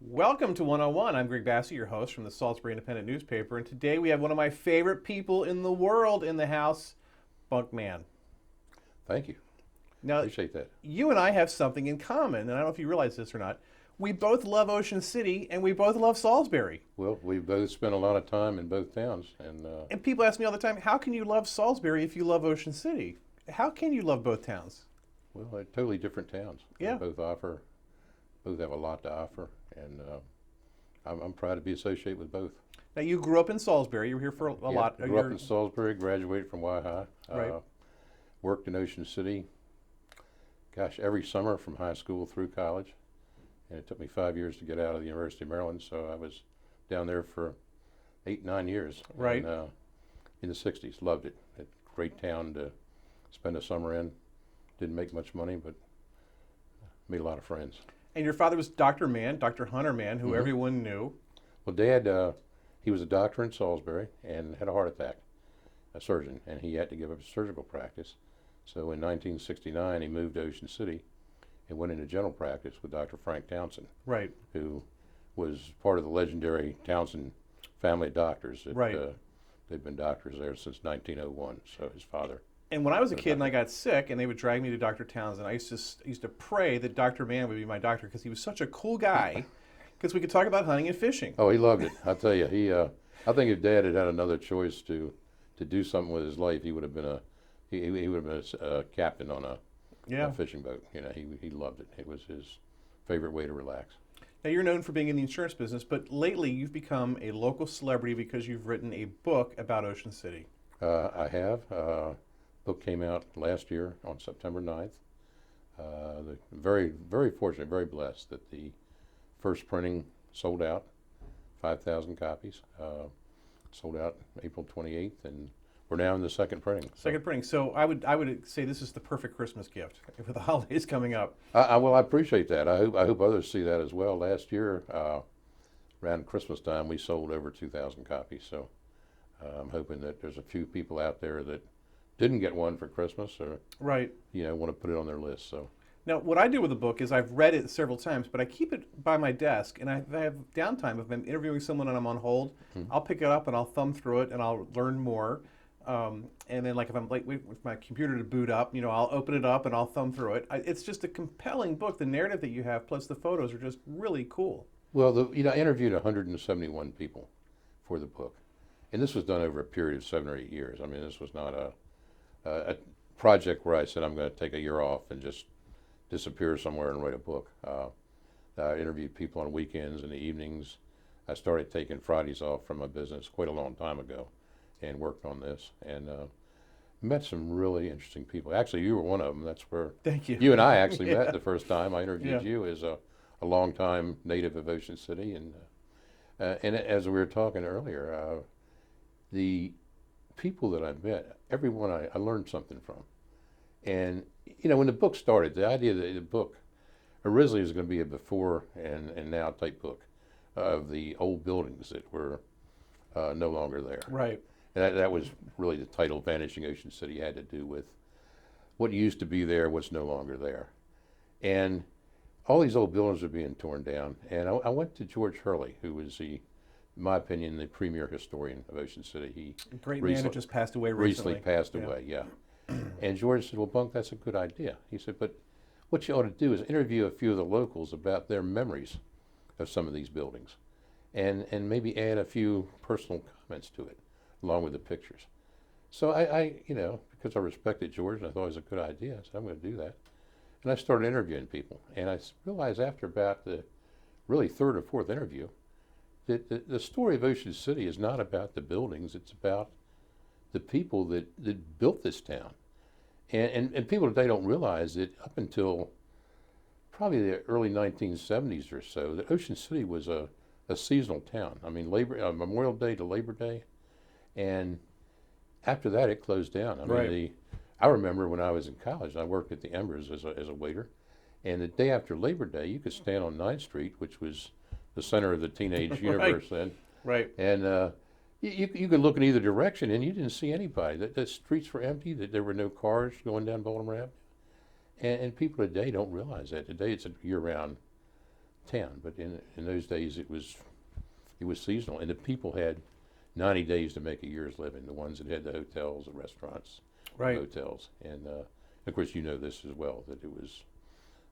Welcome to 101. I'm Greg Bassey, your host from the Salisbury Independent newspaper, and today we have one of my favorite people in the world in the house, Bunk Mann. Thank you. Now, appreciate that. You and I have something in common, and I don't know if you realize this or not. We both love Ocean City, and we both love Salisbury. Well, we both spent a lot of time in both towns. And people ask me all the time, how can you love Salisbury if you love Ocean City? How can you love both towns? Well, they're totally different towns. Yeah. They both have a lot to offer, and I'm proud to be associated with both. Now, you grew up in Salisbury. You were here for a lot. Grew up in Salisbury, graduated from Y-High. Right. Worked in Ocean City, every summer from high school through college. And it took me 5 years to get out of the University of Maryland, so I was down there for 8-9 years. Right. And, in the 60s, loved it. Great town to spend a summer in. Didn't make much money, but made a lot of friends. And your father was Dr. Mann, Dr. Hunter Mann, who everyone knew. Well, Dad, he was a doctor in Salisbury and had a heart attack, a surgeon, and he had to give up his surgical practice. So in 1969, he moved to Ocean City and went into general practice with Dr. Frank Townsend, right, who was part of the legendary Townsend family of doctors. Right. They've been doctors there since 1901, so his father. And when I was a kid and I got sick and they would drag me to Dr. Townsend, I used to pray that Dr. Mann would be my doctor because he was such a cool guy because we could talk about hunting and fishing. Oh, he loved it. I tell you, I think if Dad had another choice to do something with his life, he would have been a captain on a fishing boat. You know, he loved it. It was his favorite way to relax. Now, you're known for being in the insurance business, but lately you've become a local celebrity because you've written a book about Ocean City. I have. Book came out last year on September 9th. Very, very fortunate, very blessed that the first printing sold out, 5,000 copies. Sold out April 28th, and we're now in the second printing. Second printing. So I would say this is the perfect Christmas gift with the holidays coming up. Well, I appreciate that. I hope others see that as well. Last year, around Christmas time, we sold over 2,000 copies. So I'm hoping that there's a few people out there that didn't get one for Christmas, or right, want to put it on their list. So now, what I do with the book is I've read it several times, but I keep it by my desk, and I have downtime. If I'm interviewing someone and I'm on hold, I'll pick it up and I'll thumb through it and I'll learn more. And then, like if I'm wait with my computer to boot up, I'll open it up and I'll thumb through it. It's just a compelling book. The narrative that you have, plus the photos, are just really cool. Well, I interviewed 171 people for the book, and this was done over a period of 7 or 8 years. I mean, this was not a project where I said I'm going to take a year off and just disappear somewhere and write a book. I interviewed people on weekends and the evenings. I started taking Fridays off from my business quite a long time ago and worked on this, and met some really interesting people. Actually, you were one of them. That's where Thank you. You and I actually met the first time. I interviewed you as a longtime native of Ocean City, and as we were talking earlier, the people that I met, everyone I learned something from. And, when the book started, the idea that the book originally was going to be a before and now type book of the old buildings that were no longer there. Right. And that was really the title, Vanishing Ocean City, had to do with what used to be there, what's no longer there. And all these old buildings are being torn down. And I went to George Hurley, who was in my opinion, the premier historian of Ocean City. He great man who just passed away recently. Passed away, yeah. And George said, well, Bunk, that's a good idea. He said, but what you ought to do is interview a few of the locals about their memories of some of these buildings, and maybe add a few personal comments to it, along with the pictures. So I because I respected George and I thought it was a good idea, I said, I'm going to do that. And I started interviewing people. And I realized after about the really third or fourth interview that the story of Ocean City is not about the buildings, it's about the people that built this town. And people today don't realize that up until probably the early 1970s or so, that Ocean City was a seasonal town. I mean, Memorial Day to Labor Day, and after that it closed down. I mean, Right. I remember when I was in college, and I worked at the Embers as a waiter, and the day after Labor Day, you could stand on 9th Street, which was the center of the teenage universe then, Right. and you could look in either direction, and you didn't see anybody. The streets were empty. That there were no cars going down Baltimore Avenue. And people today don't realize that. Today it's a year-round town, but in those days it was seasonal, and the people had 90 days to make a year's living. The ones that had the hotels, the restaurants, Right. the hotels, and of course you know this as well, that it was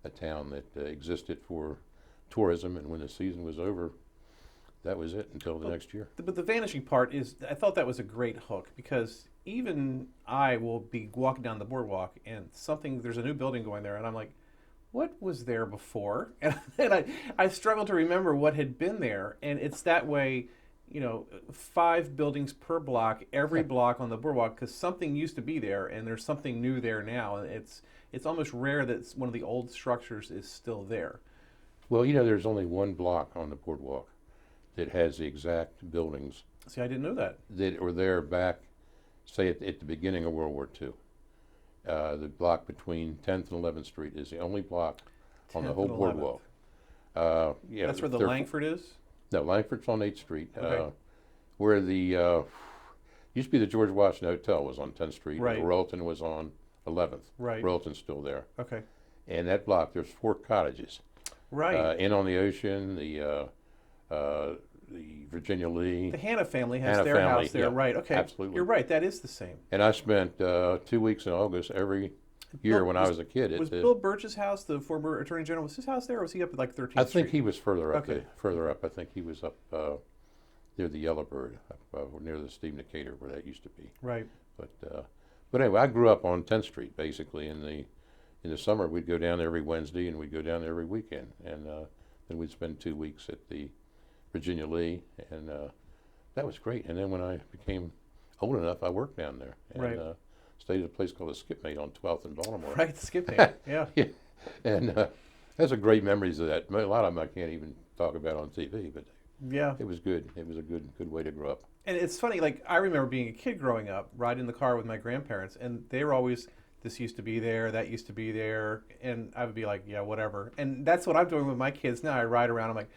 a town that existed for tourism, and when the season was over, that was it until the next year. But the vanishing part is, I thought that was a great hook, because even I will be walking down the boardwalk and there's a new building going there, and I'm like, what was there before? And I struggle to remember what had been there, and it's that way, 5 buildings per block, every block on the boardwalk, because something used to be there, and there's something new there now, and it's almost rare that one of the old structures is still there. Well, there's only one block on the boardwalk that has the exact buildings See, I didn't know that. that were there back, say, at the beginning of World War II. The block between 10th and 11th Street is the only block on the 10th whole and 11th. boardwalk. Yeah, That's where the they're- Langford is? No, Langford's on 8th Street. Okay. Where the used to be the George Washington Hotel was on 10th Street. Right. The Royalton was on 11th. Right. Royalton's still there. Okay. And that block, there's 4 cottages. Right. Inn on the Ocean, the Virginia Lee. The Hanna family has Hanna their family, house there, yeah, right? Okay, absolutely. You're right. That is the same. And I spent 2 weeks in August every year Bill- when I was a kid. Was Bill Birch's house, the former Attorney General, was his house there, or was he up at like 13th I think Street? he was further up. Okay. Further up. I think he was up near the Yellowbird, near the Steve Decatur, where that used to be. Right. But anyway, I grew up on 10th Street basically. In the summer, we'd go down there every Wednesday, and we'd go down there every weekend, and then we'd spend 2 weeks at the Virginia Lee, and that was great. And then when I became old enough, I worked down there, and Right. stayed at a place called the Skipmate on 12th in Baltimore. Right. Skipping. Yeah. Yeah, and that's a great memories of that. A lot of them I can't even talk about on TV, but Yeah. it was good. It was a good way to grow up. And it's funny, like, I remember being a kid growing up, riding in the car with my grandparents, and they were always, this used to be there, that used to be there, and I would be like, yeah, whatever. And that's what I'm doing with my kids now. I ride around, I'm like,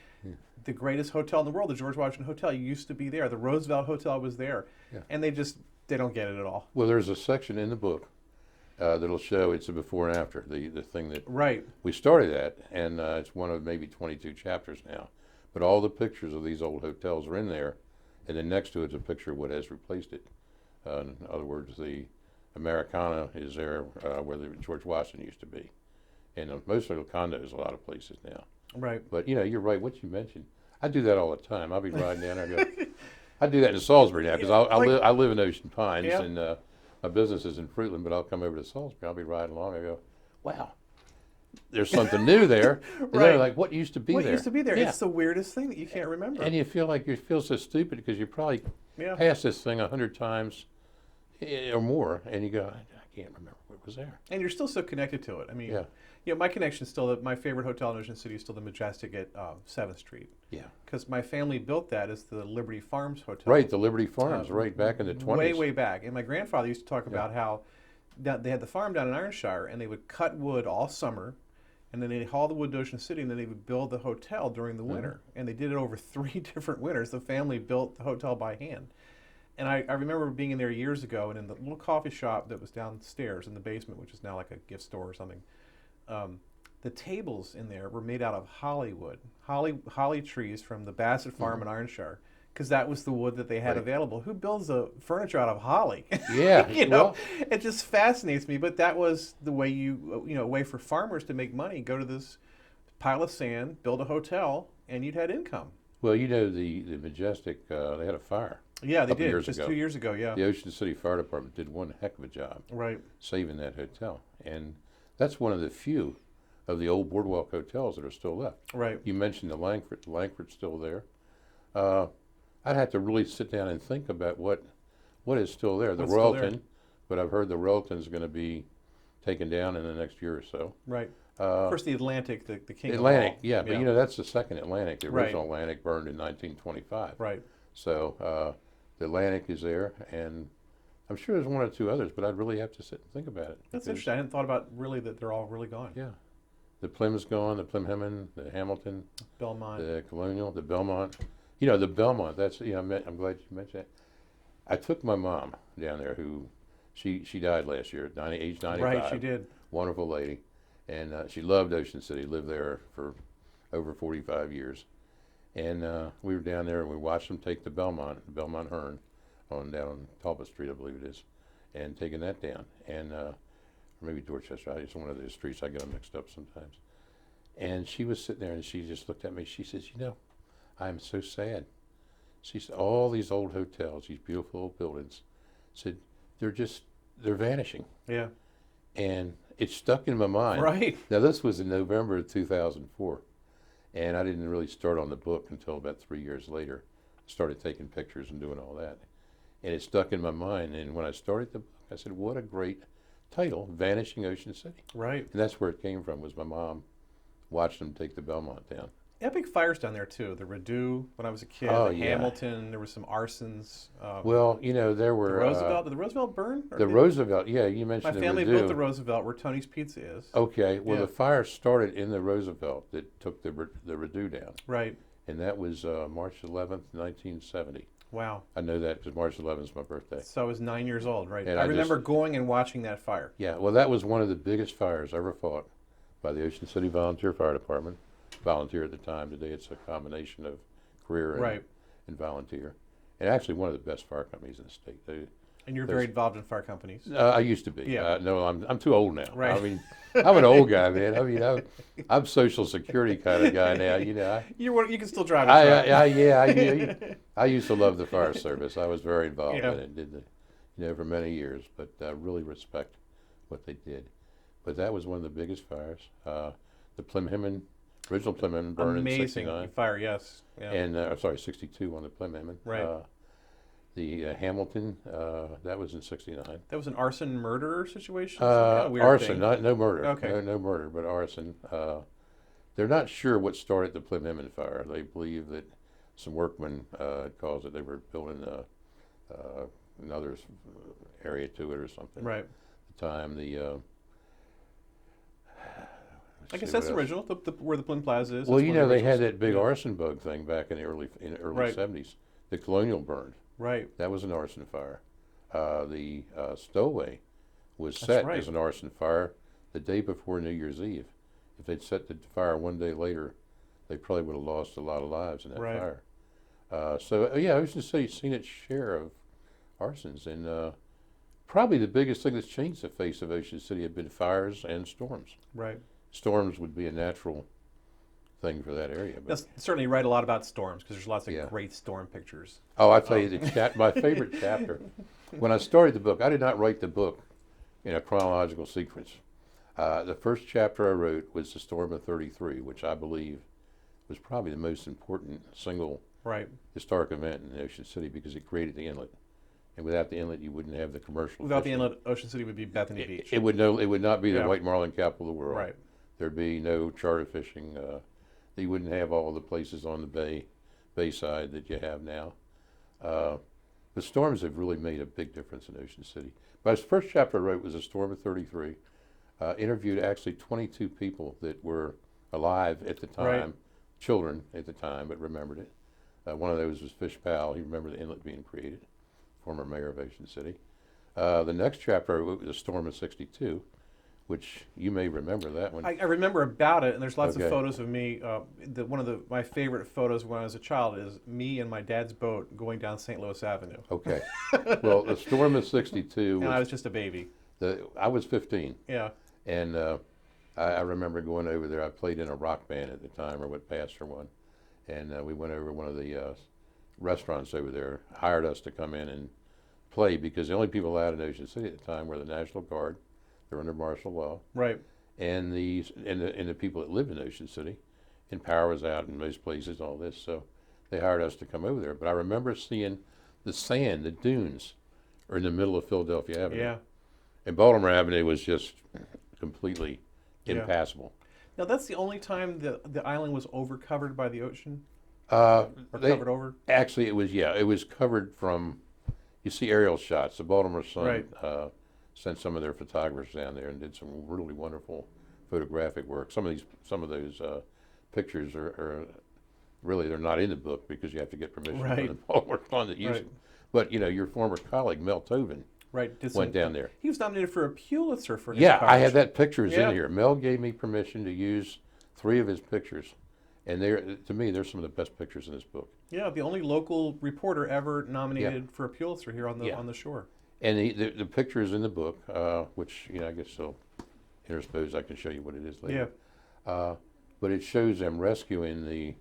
the greatest hotel in the world, the George Washington Hotel, used to be there. The Roosevelt Hotel was there. Yeah. And they don't get it at all. Well, there's a section in the book that'll show it's a before and after, the thing that Right. we started at, and it's one of maybe 22 chapters now. But all the pictures of these old hotels are in there, and then next to it is a picture of what has replaced it. In other words, the Americana is there where the George Washington used to be. And most of the condos, a lot of places now. Right. But, you're right, what you mentioned. I do that all the time. I'll be riding down there and go, I do that in Salisbury now, because I live in Ocean Pines, Yeah. and my business is in Fruitland, but I'll come over to Salisbury. I'll be riding along. I go, wow, there's something new there. And they're Right. like, what used to be What there? used to be there? Yeah. It's the weirdest thing that you can't remember. And you feel so stupid because you probably Yeah. passed this thing 100 times or more, and you go, I can't remember what was there. And you're still so connected to it. I mean, Yeah. my connection still, my favorite hotel in Ocean City is still the Majestic at 7th Street. Yeah. Because my family built that as the Liberty Farms Hotel. Right, the Liberty Farms, right back in the 20s. Way, way back. And my grandfather used to talk about how they had the farm down in Ironshire, and they would cut wood all summer, and then they'd haul the wood to Ocean City, and then they would build the hotel during the winter. And they did it over 3 different winters. The family built the hotel by hand. And I remember being in there years ago, and in the little coffee shop that was downstairs in the basement, which is now like a gift store or something, the tables in there were made out of hollywood, holly trees from the Bassett Farm in Ironshire, because that was the wood that they had Right. available. Who builds a furniture out of holly? Yeah, Well, it just fascinates me. But that was the way a way for farmers to make money. Go to this pile of sand, build a hotel, and you'd had income. Well, the Majestic, they had a fire. Yeah, they Couple did years just ago. 2 years ago. Yeah, The Ocean City Fire Department did one heck of a job right. saving that hotel. And that's one of the few of the old boardwalk hotels that are still left. Right. You mentioned the Langford. Langford's still there. I'd have to really sit down and think about what is still there. The What's still Royalton, there? but I've heard the Royalton's going to be taken down in the next year or so. Right. Of course, the Atlantic, the king Atlantic, of all. yeah, but that's the second Atlantic. The Right. original Atlantic burned in 1925. Right. So the Atlantic is there, and I'm sure there's one or two others, but I'd really have to sit and think about it. That's interesting. I hadn't thought about really that they're all really gone. Yeah. The Plym's gone, the Plymhammond, the Hamilton, Belmont. the Colonial, the Belmont. The Belmont, that's, I'm glad you mentioned that. I took my mom down there she died last year at age 95. Right, she did. Wonderful lady. And she loved Ocean City, lived there for over 45 years. And we were down there and we watched them take the Belmont Hearn, down on Talbot Street, I believe it is, and taking that down. And or maybe Dorchester, it's one of those streets, I get them mixed up sometimes. And she was sitting there and she just looked at me, she says, I'm so sad. She said, all these old hotels, these beautiful old buildings, said, they're vanishing. Yeah. And it stuck in my mind. Right. Now, this was in November of 2004, and I didn't really start on the book until about 3 years later. Started taking pictures and doing all that. And it stuck in my mind, and when I started the book, I said, what a great title, Vanishing Ocean City. Right. And that's where it came from, was my mom watched them take the Belmont down. Epic fires down there, too. The Redoux, when I was a kid, the Hamilton, there were some arsons. Well, there were... The Roosevelt, did the Roosevelt burn? Roosevelt, yeah, you mentioned the My family Redoux. built the Roosevelt, where Tony's Pizza is. Okay, well, the fire started in the Roosevelt that took the Redoux down. Right. And that was March 11th, 1970. Wow. I know that because March 11th is my birthday. So I was 9 years old, right? And I remember going and watching that fire. Yeah, well, that was one of the biggest fires ever fought by the Ocean City Volunteer Fire Department. Volunteer at the time. Today it's a combination of career and volunteer. And actually one of the best fire companies in the state. And you're very involved in fire companies. I used to be. Yeah. No, I'm too old now. Right. I mean, I'm an old guy, man. I mean, I'm Social Security kind of guy now. You can still drive a truck. I used to love the fire service. I was very involved in it. Did for many years. But I really respect what they did. But that was one of the biggest fires. The Plymhammond, original Plymhammond burned in '69. Amazing fire, yes. Yeah. And '62 on the Plymhammond. Right. The Hamilton, that was in '69. That was an arson murder situation? Kind of weird arson, thing. no murder. Okay. No murder, but arson. They're not sure what started the Plymhammond fire. They believe that some workmen caused it. They were building another area to it or something. Right. At the time, I guess that's original, where the Plym Plaza is. Well, they had that big arson bug thing back in the early Right. 70s. The Colonial burned. Right. That was an arson fire. The Stowaway was set as an arson fire the day before New Year's Eve. If they'd set the fire one day later, they probably would have lost a lot of lives in that fire. Ocean City's seen its share of arsons, and probably the biggest thing that's changed the face of Ocean City have been fires and storms. Right. Storms would be a natural thing for that area. But That's certainly write a lot about storms, because there's lots of great storm pictures. Oh, I'll tell you, my favorite chapter. When I started the book, I did not write the book in a chronological sequence. The first chapter I wrote was the Storm of '33, which I believe was probably the most important single historic event in Ocean City, because it created the inlet. And without the inlet, you wouldn't have the commercial Without fishing. the inlet, Ocean City would be Bethany Beach. It would not be the white marlin capital of the world. Right. There'd be no charter fishing. You wouldn't have all the places on the bayside that you have now. The storms have really made a big difference in Ocean City. My first chapter I wrote was a Storm of '33. Interviewed actually 22 people that were alive at the time, children at the time, but remembered it. One of those was Fish Powell. He remembered the inlet being created, former mayor of Ocean City. The next chapter I wrote was a Storm of '62, which you may remember that one. I remember about it, and there's lots of photos of me. One of my favorite photos when I was a child is me and my dad's boat going down St. Louis Avenue. Okay. Well, the Storm of '62 and I was just a baby. I was 15. Yeah. And I remember going over there. I played in a rock band at the time, or what pastor one. And we went over one of the restaurants over there, hired us to come in and play, because the only people allowed in Ocean City at the time were the National Guard. They're under martial law. Right. And the people that lived in Ocean City, and power was out in most places, all this. So they hired us to come over there. But I remember seeing the sand, the dunes, are in the middle of Philadelphia Avenue. Yeah. And Baltimore Avenue was just completely Yeah. impassable. Now that's the only time the island was overcovered by the ocean, Uh, or they covered over. actually it was covered from. You see aerial shots. The Baltimore Sun Right. sent some of their photographers down there and did some really wonderful photographic work. Some of those pictures are really they're not in the book because you have to get permission from Right. the Baltimore Sun to use Right. them. But your former colleague Mel Tovin Right. Did went some- down there. He was nominated for a Pulitzer for his Yeah, I coverage. have that pictures Yeah. in here. Mel gave me permission to use 3 of his pictures, and to me they're some of the best pictures in this book. Yeah, the only local reporter ever nominated for a Pulitzer here on the Yeah. on the shore. And the pictures in the book, which I guess they'll interspose. I can show you what it is later. But it shows them rescuing the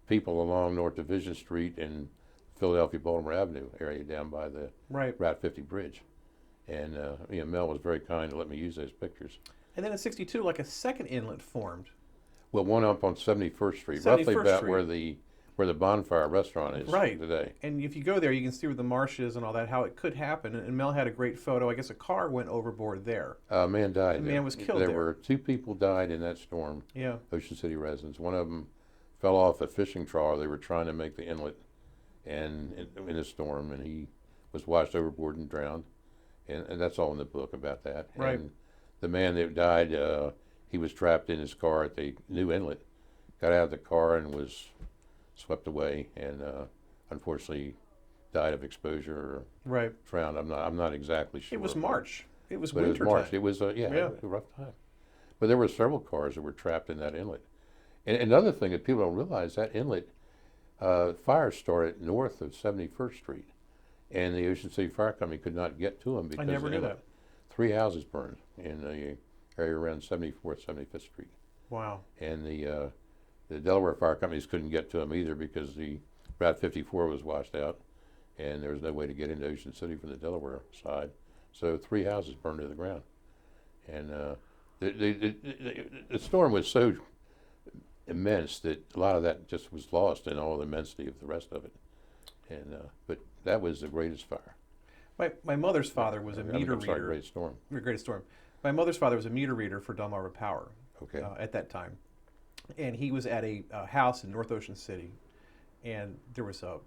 people along North Division Street and Philadelphia Baltimore Avenue area down by the Right. Route 50 bridge. And Mel was very kind to let me use those pictures. And then in '62, like a second inlet formed. Well, one up on 71st Street, 71st roughly about Street. where the Bonfire Restaurant is Right. today. And if you go there, you can see where the marshes and all that, how it could happen. And Mel had a great photo. I guess a car went overboard there. A man died. A there. man was killed There there. were 2 people died in that storm. Yeah. Ocean City residents. One of them fell off a fishing trawler. They were trying to make the inlet, and in a storm, and he was washed overboard and drowned. And that's all in the book about that. Right. And the man that died, he was trapped in his car at the new inlet, got out of the car and was swept away, and unfortunately died of exposure or Right. drowned. I'm not exactly sure. It was March. It was But it was winter March. time. It was Yeah. it was a rough time. But there were several cars that were trapped in that inlet. And another thing that people don't realize, that inlet, fire started north of 71st Street, and the Ocean City Fire Company could not get to them because I never the knew inlet. that. 3 houses burned in the area around 74th, 75th Street, Wow. and the Delaware Fire Companies couldn't get to them either because the Route 54 was washed out, and there was no way to get into Ocean City from the Delaware side. So 3 houses burned to the ground, and the storm was so immense that a lot of that just was lost in all the immensity of the rest of it. And but that was the greatest fire. My mother's father was a meter I'm sorry, reader. greatest storm. The greatest storm. My mother's father was a meter reader for Delmarva Power. Okay. At that time, and he was at a house in North Ocean City, and there was a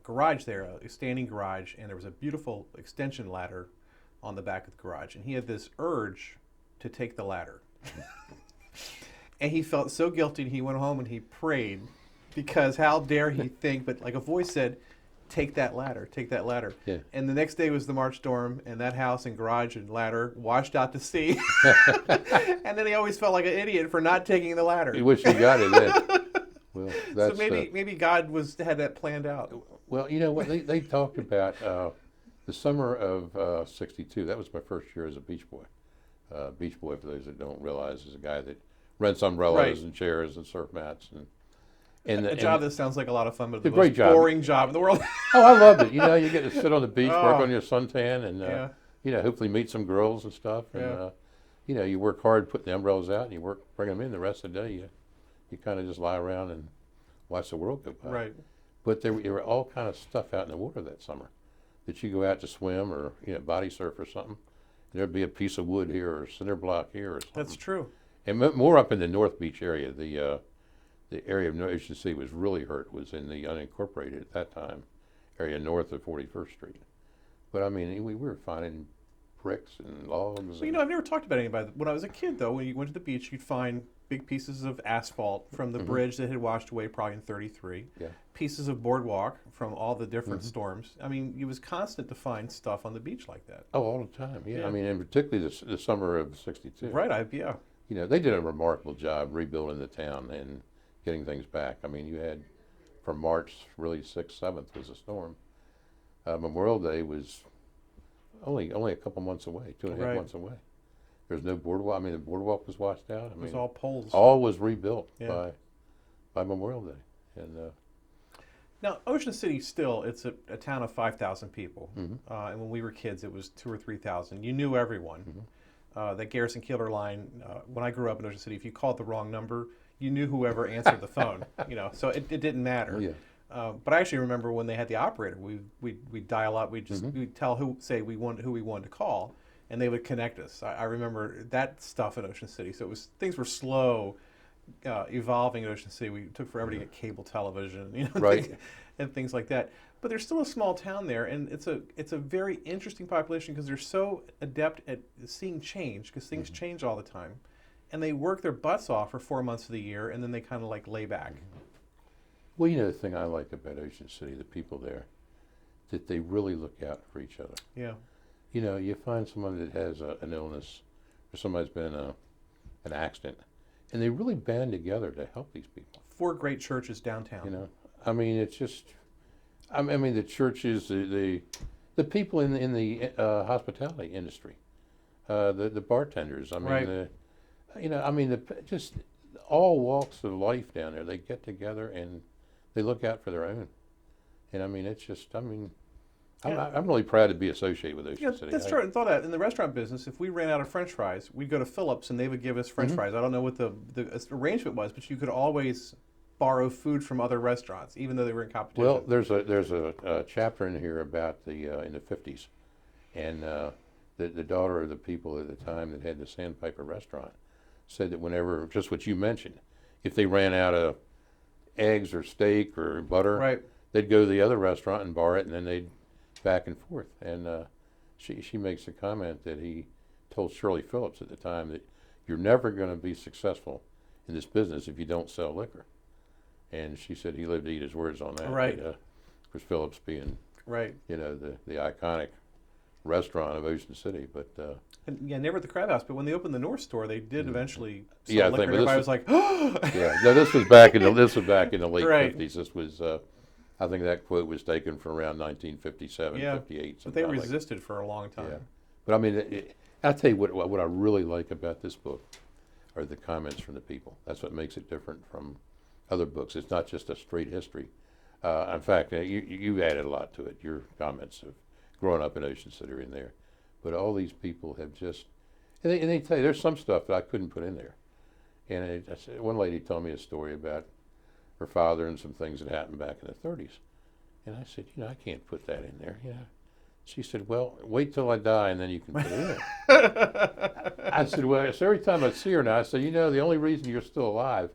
garage there, a standing garage, and there was a beautiful extension ladder on the back of the garage, and he had this urge to take the ladder. And he felt so guilty, and he went home and he prayed, because how dare he think, but like a voice said, take that ladder, take that ladder. Yeah. And the next day was the March storm, and that house and garage and ladder washed out to sea. And then he always felt like an idiot for not taking the ladder. You wish you got it then. Well, that's So maybe God had that planned out. well, you know what they talked about the summer of '62. That was my first year as a beach boy. Beach boy, for those that don't realize, is a guy that rents umbrellas Right. and chairs and surf mats A job that sounds like a lot of fun, but the a great most job. boring job in the world. Oh, I loved it. You get to sit on the beach, work Oh. on your suntan, and Yeah. hopefully meet some girls and stuff. And Yeah. you work hard putting the umbrellas out, and you bring them in. The rest of the day, you kind of just lie around and watch the world go by. Right. But there were all kind of stuff out in the water that summer that you go out to swim or body surf or something. There'd be a piece of wood here or a cinder block here or something. That's true. And more up in the North Beach area, the area of Ocean City was really hurt. Was in the unincorporated at that time area north of 41st Street. But I mean, we were finding bricks and logs. Well, I've never talked about anybody. When I was a kid, though, when you went to the beach, you'd find big pieces of asphalt from the bridge that had washed away probably in '33. Yeah. Pieces of boardwalk from all the different storms. I mean, it was constant to find stuff on the beach like that. Oh, all the time. Yeah. Yeah. I mean, and particularly the summer of '62. Right. Yeah. They did a remarkable job rebuilding the town and getting things back. I mean, you had from March, really 6th, 7th was a storm. Memorial Day was only a couple months away, 2.5 Right. months away. There's no boardwalk. I mean, the boardwalk was washed out. I It was mean, all poles. all was rebuilt Yeah. by Memorial Day. And Now, Ocean City still, it's a town of 5,000 people. Mhm. And when we were kids, it was 2,000 or 3,000. You knew everyone. That Garrison Keillor line, when I grew up in Ocean City, if you called the wrong number, you knew whoever answered the phone. So it didn't matter. oh, yeah. But I actually remember when they had the operator, we'd dial up, we'd tell who we wanted to call, and they would connect us. I remember that stuff in Ocean City. So things were slow evolving in Ocean City. We took forever to get cable television, Right. and things like that. But there's still a small town there, and it's a very interesting population because they're so adept at seeing change because things change all the time, and they work their butts off for 4 months of the year, and then they kind of like lay back. Well, the thing I like about Ocean City, the people there, that they really look out for each other. Yeah. You find someone that has an illness, or somebody's been in an accident, and they really band together to help these people. 4 great churches downtown. I mean, it's just, I mean, the churches, the people in the hospitality industry, the bartenders. I mean, Right. just all walks of life down there. They get together and they look out for their own. And I mean, it's just, Yeah. I'm really proud to be associated with Ocean City. That's true. I thought that in the restaurant business, if we ran out of French fries, we'd go to Phillips and they would give us French fries. I don't know what the arrangement was, but you could always borrow food from other restaurants, even though they were in competition. Well, there's a chapter in here about the in the 50s, and the daughter of the people at the time that had the Sandpiper restaurant said that whenever, just what you mentioned, if they ran out of eggs or steak or butter, right. they'd go to the other restaurant and borrow it, and then they'd back and forth. And she makes a comment that he told Shirley Phillips at the time that you're never going to be successful in this business if you don't sell liquor. And she said he lived to eat his words on that. Right. Of course, Phillips being, Right. the iconic restaurant of Ocean City. But And yeah, never at the Crab House, but when they opened the North Store, they did eventually sell Yeah, I liquor. think, And but everybody this was like, yeah, no, this was back in the late Right. 50s. This was, I think that quote was taken from around 1957, Yeah, 58. but they sometime like resisted for a long time. Yeah. But I mean, I'll tell you what I really like about this book are the comments from the people. That's what makes it different from other books. It's not just a straight history. In fact, you added a lot to it. Your comments of growing up in Ocean City are in there. But all these people have just, and they tell you, there's some stuff that I couldn't put in there. And one lady told me a story about her father and some things that happened back in the 30s. And I said, I can't put that in there. She said, well, wait till I die and then you can put it in there. I said, well, so every time I see her now, I said, the only reason you're still alive is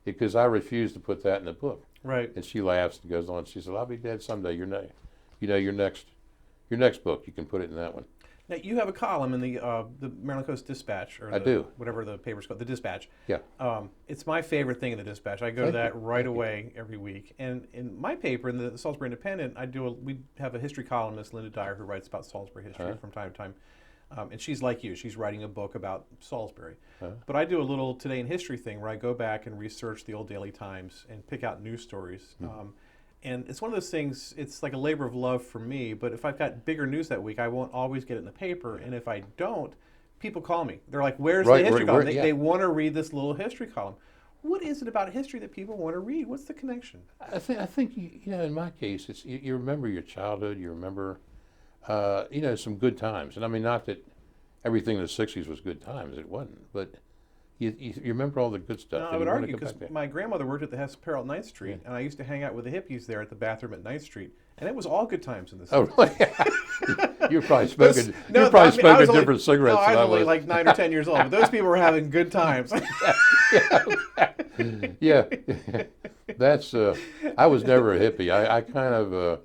because I refuse to put that in the book. Right. And she laughs and goes on. She said, I'll be dead someday. Your next book, you can put it in that one. Now, you have a column in the Maryland Coast Dispatch, or I do. Whatever the paper's called, the Dispatch. Yeah. It's my favorite thing in the Dispatch. I go to that right away every week. And in my paper, in the Salisbury Independent, we have a history columnist, Linda Dyer, who writes about Salisbury history from time to time. And she's like you. She's writing a book about Salisbury. But I do a little Today in History thing where I go back and research the old Daily Times and pick out news stories. And it's one of those things, it's like a labor of love for me, but if I've got bigger news that week, I won't always get it in the paper. And if I don't, people call me. They're like, where's the history column? They want to read this little history column. What is it about history that people want to read? What's the connection? I think in my case, it's you remember your childhood, you remember, some good times. And I mean, not that everything in the 60s was good times, it wasn't, but you remember all the good stuff. No, I would argue because my grandmother worked at the Hess Apparel at 9th Street, and I used to hang out with the hippies there at the bathroom at 9th Street, and it was all good times in the 60s. Oh, really? You're probably smoking. You're probably smoking different cigarettes. No, I than was only like 9 or 10 years old, but those people were having good times. Yeah. That's. I was never a hippie. I kind of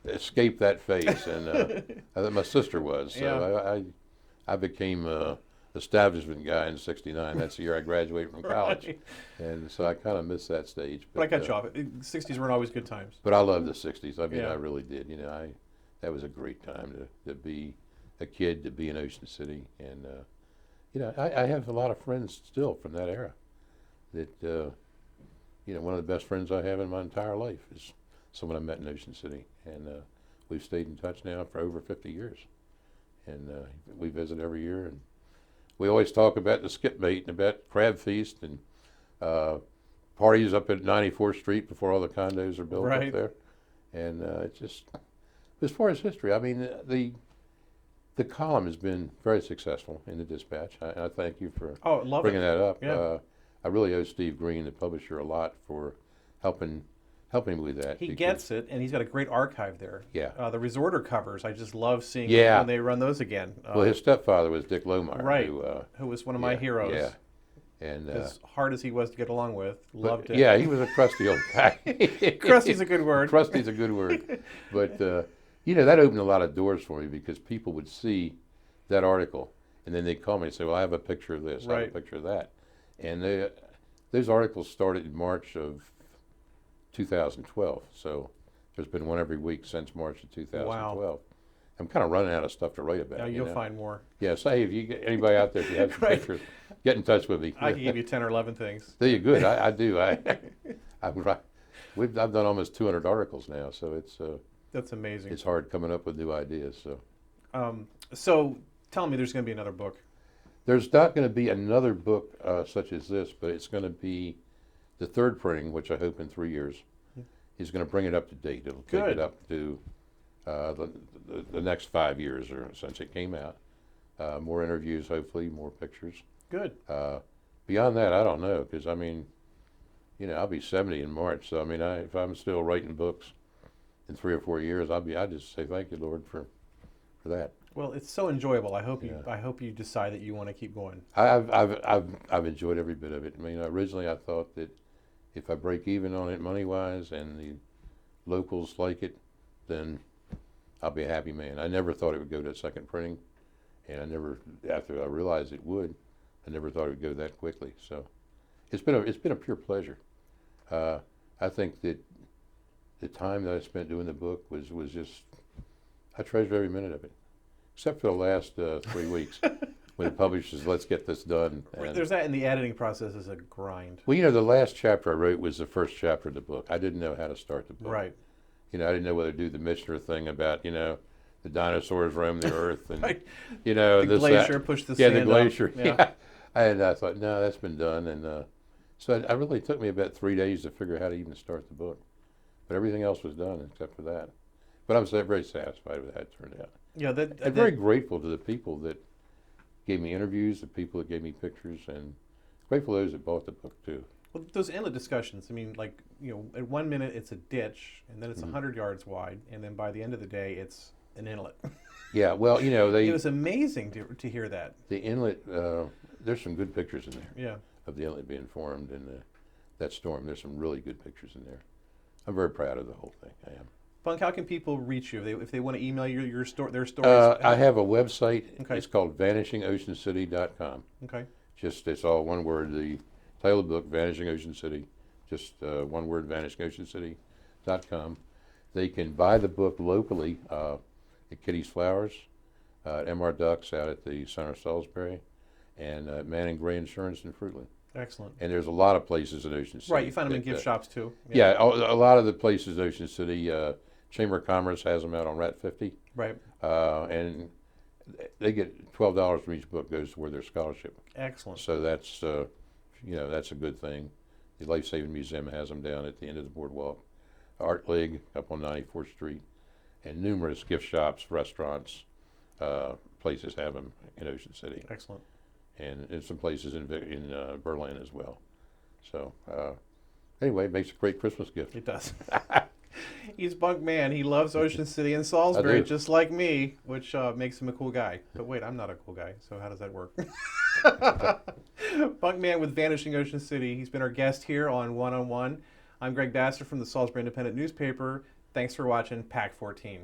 escaped that phase, and my sister was. So I became establishment guy in '69. That's the year I graduated from college, Right. and so I kind of missed that stage. But I cut you off. The 60s weren't always good times. But I loved the '60s. I mean, Yeah. I really did. That was a great time to be a kid, to be in Ocean City, and I have a lot of friends still from that era. That one of the best friends I have in my entire life is someone I met in Ocean City, and we've stayed in touch now for over 50 years, and we visit every year, and we always talk about the skip bait and about crab feast and parties up at 94th Street before all the condos are built Right. up there, and it's just as far as history. I mean, the column has been very successful in the Dispatch. I thank you for Love bringing it. that up. Yeah. I really owe Steve Green, the publisher, a lot for helping helping me with that. He because- gets it, and he's got a great archive there. Yeah. The Resorter covers, I just love seeing Yeah. when they run those again. Well, his stepfather was Dick Lohmeyer. right, who was one of my heroes. Yeah. And As hard as he was to get along with, loved it. yeah, he was a crusty old guy. Crusty's a good word. Crusty's a good word. But, that opened a lot of doors for me because people would see that article and then they'd call me and say, well, I have a picture of this, I have Right. a picture of that. And those articles started in March of 2012. So there's been one every week since March of 2012. Wow. I'm kind of running out of stuff to write about. Now you'll find more. Yeah, so hey, if you get anybody out there, if you have some Right. pictures, get in touch with me. I can give you 10 or 11 things. There you good. I do. I've done almost 200 articles now, so That's amazing. it's hard coming up with new ideas. So So tell me there's going to be another book. there's not going to be another book such as this, but it's going to be the third printing, which I hope in 3 years is going to bring it up to date. It'll take Good. it up to the next 5 years or since it came out. More interviews, hopefully, more pictures. Good. Beyond that, I don't know, because I mean, I'll be 70 in March, so I mean, if I'm still writing books in 3 or 4 years, I just say thank you, Lord, for that. Well, it's so enjoyable. I hope you decide that you want to keep going. I've enjoyed every bit of it. I mean, originally I thought that if I break even on it money wise and the locals like it, then I'll be a happy man. I never thought it would go to second printing, and after I realized it would, I never thought it would go that quickly. So it's been a pure pleasure. I think that the time that I spent doing the book was just, I treasure every minute of it, except for the last 3 weeks when the publisher says, let's get this done. And, There's that, and the editing process is a grind. well, the last chapter I wrote was the first chapter of the book. I didn't know how to start the book. Right. I didn't know whether to do the Michener thing about, the dinosaurs roamed the earth and, Right. the The glacier pushed the yeah, sand the up. glacier. Yeah. Yeah. And I thought, no, that's been done. And so it really took me about 3 days to figure out how to even start the book. But everything else was done except for that. But I was very satisfied with how it turned out. Yeah, And very grateful to the people that gave me interviews, the people that gave me pictures, and grateful to those that bought the book too. well, those inlet discussions. I mean, like at 1 minute it's a ditch, and then it's 100 yards wide, and then by the end of the day it's an inlet. Yeah, well, It was amazing to hear that. the inlet, there's some good pictures in there. Yeah. Of the inlet being formed and that storm. There's some really good pictures in there. I'm very proud of the whole thing. I am. Bunk, how can people reach you if they want to email you their stories? I have a website. Okay. It's called VanishingOceanCity.com. Okay. It's all one word. The title of the book, Vanishing Ocean City, just one word, VanishingOceanCity.com. They can buy the book locally at Kitty's Flowers, at MR Ducks out at the Center of Salisbury, and Mann and Gray Insurance in Fruitland. Excellent. And there's a lot of places in Ocean City. Right, you find them in that, gift shops too. Yeah, a lot of the places in Ocean City, Chamber of Commerce has them out on Route 50. Right. And they get $12 from each book goes toward their scholarship. Excellent. So that's that's a good thing. The Life Saving Museum has them down at the end of the boardwalk. Art League up on 94th Street, and numerous gift shops, restaurants, places have them in Ocean City, Excellent. and in some places in Berlin as well. So anyway, it makes a great Christmas gift. It does. He's Bunk Mann. He loves Ocean City and Salisbury, do. just like me, which makes him a cool guy. But wait, I'm not a cool guy, so how does that work? Bunk Mann with Vanishing Ocean City. He's been our guest here on One on One. I'm Greg Bassett from the Salisbury Independent Newspaper. Thanks for watching Pack 14.